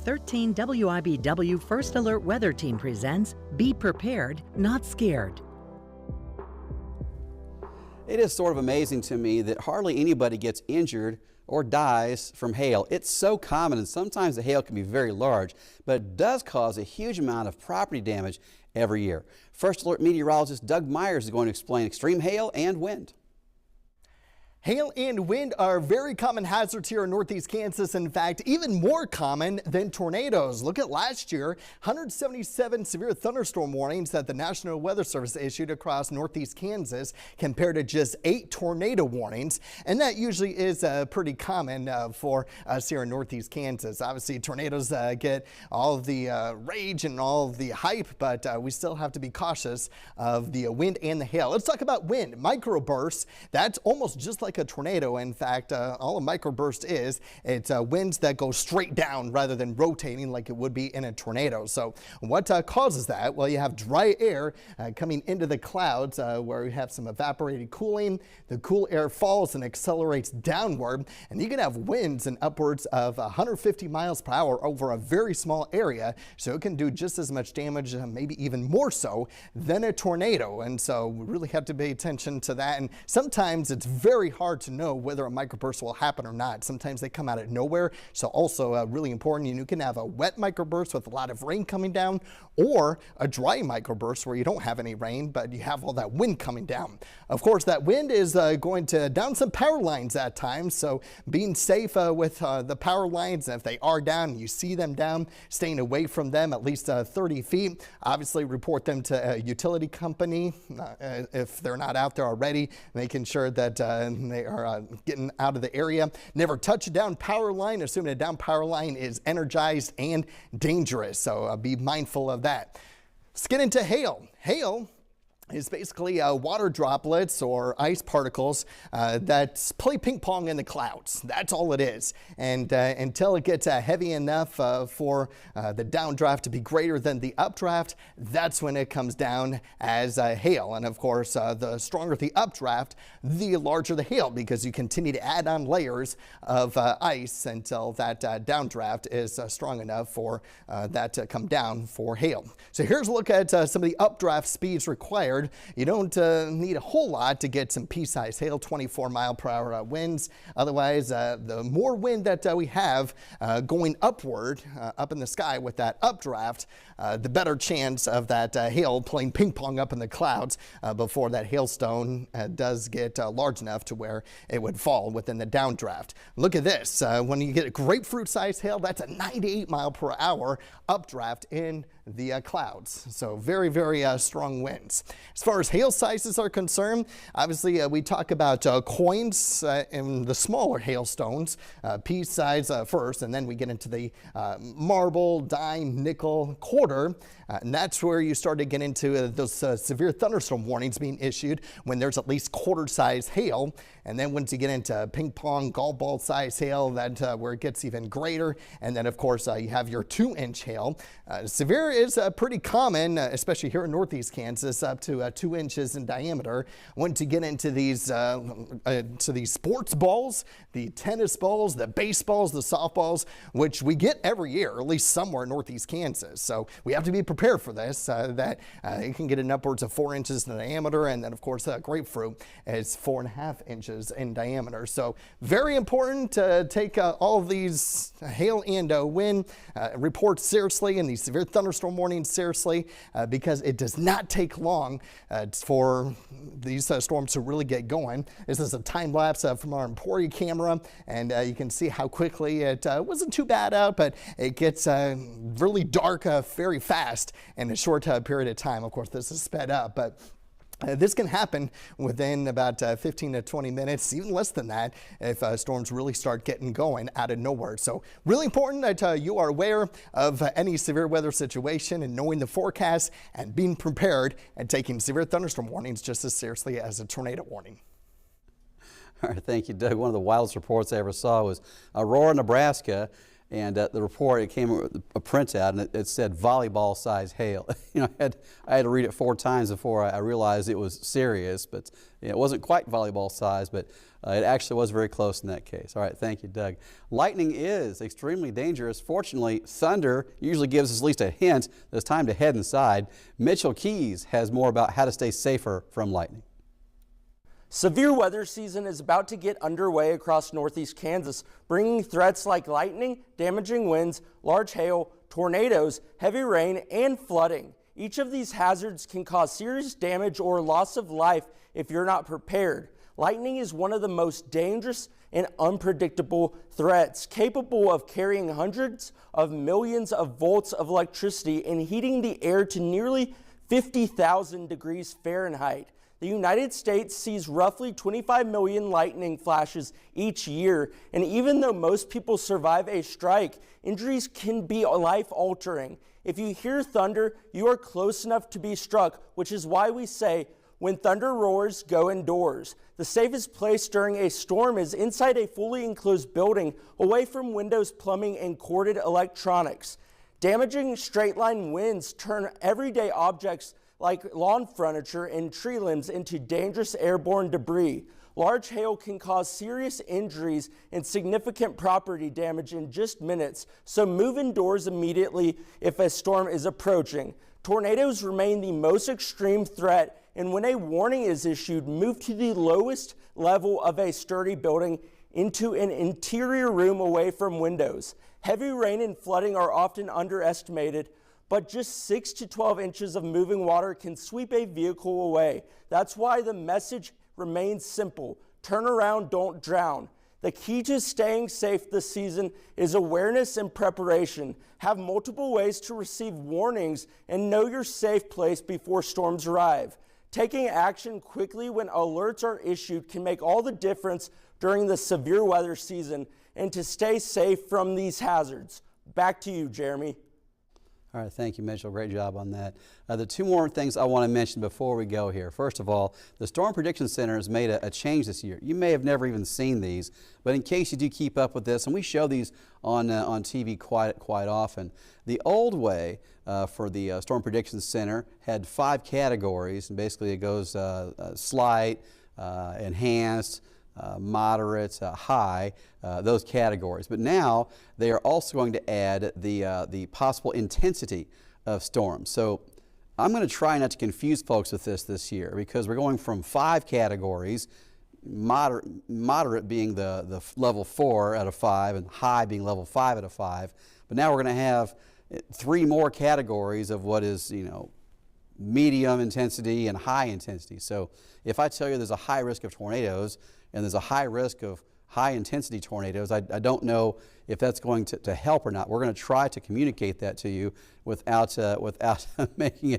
13 WIBW First Alert Weather Team presents Be Prepared, Not Scared. It is sort of amazing to me that hardly anybody gets injured or dies from hail. It's so common, and sometimes the hail can be very large, but it does cause a huge amount of property damage every year. First Alert meteorologist Doug Myers is going to explain extreme hail and wind. Hail and wind are very common hazards here in northeast Kansas. In fact, even more common than tornadoes. Look at last year, 177 severe thunderstorm warnings that the National Weather Service issued across northeast Kansas compared to just 8 tornado warnings. And that usually is pretty common for us here in northeast Kansas. Obviously, tornadoes get all of the rage and all of the hype, but we still have to be cautious of the wind and the hail. Let's talk about wind. Microbursts, that's almost just like a tornado. In fact, all a microburst is, it's winds that go straight down rather than rotating like it would be in a tornado. So what causes that? Well, you have dry air coming into the clouds where you have some evaporated cooling. The cool air falls and accelerates downward, and you can have winds in upwards of 150 miles per hour over a very small area. So it can do just as much damage, maybe even more so than a tornado. And so we really have to pay attention to that. And sometimes it's very hard to know whether a microburst will happen or not. Sometimes they come out of nowhere. So also really important, you can have a wet microburst with a lot of rain coming down, or a dry microburst where you don't have any rain, but you have all that wind coming down. Of course, that wind is going to down some power lines at times. So being safe with the power lines, if they are down, you see them down, staying away from them at least 30 feet. Obviously report them to a utility company if they're not out there already, making sure that they are getting out of the area. Never touch a down power line, assuming a down power line is energized and dangerous. So be mindful of that. Let's get into hail. Hail is basically water droplets or ice particles that play ping pong in the clouds. That's all it is. And until it gets heavy enough for the downdraft to be greater than the updraft, that's when it comes down as hail. And of course, the stronger the updraft, the larger the hail, because you continue to add on layers of ice until that downdraft is strong enough for that to come down for hail. So here's a look at some of the updraft speeds required. You don't need a whole lot to get some pea-sized hail, 24 mile per hour winds. Otherwise, the more wind that we have going upward, up in the sky with that updraft, the better chance of that hail playing ping pong up in the clouds before that hailstone does get large enough to where it would fall within the downdraft. Look at this. When you get a grapefruit-sized hail, that's a 98 mile per hour updraft in the clouds. So very, very strong winds. As far as hail sizes are concerned, obviously we talk about coins and the smaller hailstones, pea size first, and then we get into the marble, dime, nickel, quarter, and that's where you start to get into those severe thunderstorm warnings being issued when there's at least quarter size hail. And then once you get into ping pong, golf ball size hail, that's where it gets even greater. And then of course you have your 2-inch hail. Severe is pretty common, especially here in northeast Kansas, up to 2 inches in diameter. Once you get into these sports balls, the tennis balls, the baseballs, the softballs, which we get every year, at least somewhere in northeast Kansas. So we have to be prepared for this, that it can get in upwards of 4 inches in diameter. And then of course grapefruit is 4.5 inches in diameter. So very important to take all of these hail and wind reports seriously, and these severe thunderstorm warnings seriously, because it does not take long for these storms to really get going. This is a time lapse from our Emporia camera, and you can see how quickly it wasn't too bad out, but it gets really dark very fast in a short period of time. Of course, this is sped up, but this can happen within about 15 to 20 minutes, even less than that, if storms really start getting going out of nowhere. So really important that you are aware of any severe weather situation and knowing the forecast and being prepared and taking severe thunderstorm warnings just as seriously as a tornado warning. All right, thank you, Doug. One of the wildest reports I ever saw was Aurora, Nebraska. And the report, it came with a printout, and it said volleyball-size hail. I had to read it 4 times before I realized it was serious, but it wasn't quite volleyball size, but it actually was very close in that case. All right, thank you, Doug. Lightning is extremely dangerous. Fortunately, thunder usually gives us at least a hint that it's time to head inside. Mitchell Keys has more about how to stay safer from lightning. Severe weather season is about to get underway across northeast Kansas, bringing threats like lightning, damaging winds, large hail, tornadoes, heavy rain, and flooding. Each of these hazards can cause serious damage or loss of life if you're not prepared. Lightning is one of the most dangerous and unpredictable threats, capable of carrying hundreds of millions of volts of electricity and heating the air to nearly 50,000 degrees Fahrenheit. The United States sees roughly 25 million lightning flashes each year, and even though most people survive a strike, injuries can be life-altering. If you hear thunder, you are close enough to be struck, which is why we say, when thunder roars, go indoors. The safest place during a storm is inside a fully enclosed building, away from windows, plumbing, and corded electronics. Damaging straight-line winds turn everyday objects like lawn furniture and tree limbs into dangerous airborne debris. Large hail can cause serious injuries and significant property damage in just minutes, so move indoors immediately if a storm is approaching. Tornadoes remain the most extreme threat, and when a warning is issued, move to the lowest level of a sturdy building into an interior room away from windows. Heavy rain and flooding are often underestimated, but just 6 to 12 inches of moving water can sweep a vehicle away. That's why the message remains simple: turn around, don't drown. The key to staying safe this season is awareness and preparation. Have multiple ways to receive warnings and know your safe place before storms arrive. Taking action quickly when alerts are issued can make all the difference during the severe weather season and to stay safe from these hazards. Back to you, Jeremy. All right, thank you, Mitchell. Great job on that. The 2 more things I want to mention before we go here. First of all, the Storm Prediction Center has made a change this year. You may have never even seen these, but in case you do keep up with this, and we show these on TV quite often. The old way for the Storm Prediction Center had 5 categories, and basically it goes slight, enhanced, moderate, high, those categories. But now they are also going to add the possible intensity of storms. So I'm going to try not to confuse folks with this year, because we're going from 5 categories, moderate being the level 4 out of 5 and high being level 5 out of 5. But now we're going to have 3 more categories of what is, medium intensity and high intensity. So if I tell you there's a high risk of tornadoes and there's a high risk of high intensity tornadoes, I don't know if that's going to help or not. We're going to try to communicate that to you without making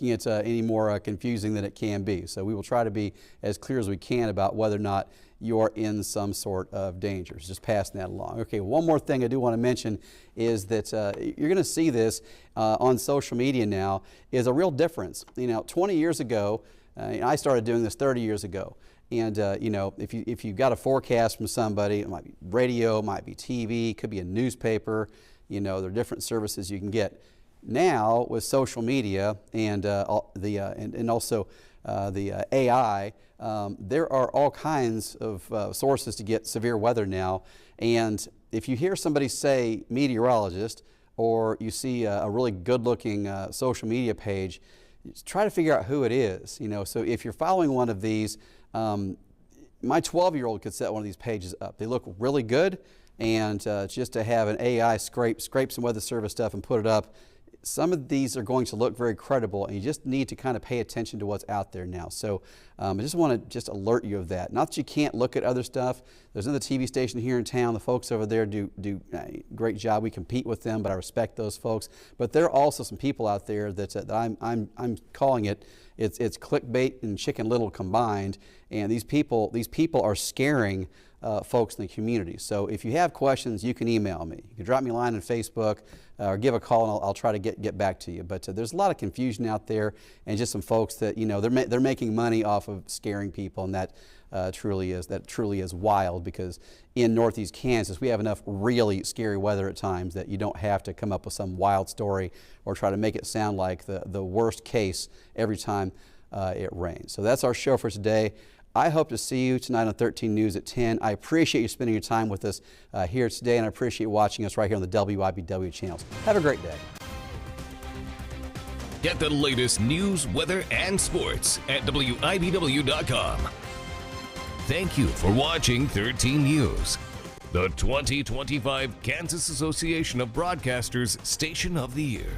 it any more confusing than it can be. So we will try to be as clear as we can about whether or not you're in some sort of danger. Just passing that along. Okay, one more thing I do want to mention is that you're going to see this on social media now, is a real difference. 20 years ago, I started doing this 30 years ago. And if you got a forecast from somebody, it might be radio, it might be TV, could be a newspaper. There are different services you can get. Now with social media and also the AI, there are all kinds of sources to get severe weather now. And if you hear somebody say meteorologist, or you see a really good-looking social media page, try to figure out who it is. So if you're following one of these, my 12-year-old could set one of these pages up. They look really good, and just to have an AI scrape some Weather Service stuff and put it up, some of these are going to look very credible, and you just need to kind of pay attention to what's out there now. So I just want to alert you of that. Not that you can't look at other stuff. There's another TV station here in town. The folks over there do a great job. We compete with them, but I respect those folks. But there are also some people out there that I'm calling it's clickbait and Chicken Little combined. And these people are scaring folks in the community. So if you have questions, you can email me. You can drop me a line on Facebook or give a call, and I'll try to get back to you. But there's a lot of confusion out there, and just some folks that, you know, they're making money off of scaring people, and that truly is wild, because in Northeast Kansas we have enough really scary weather at times that you don't have to come up with some wild story or try to make it sound like the worst case every time it rains. So that's our show for today. I hope to see you tonight on 13 News at 10. I appreciate you spending your time with us here today, and I appreciate watching us right here on the WIBW channels. Have a great day. Get the latest news, weather, and sports at WIBW.com. Thank you for watching 13 News, the 2025 Kansas Association of Broadcasters Station of the Year.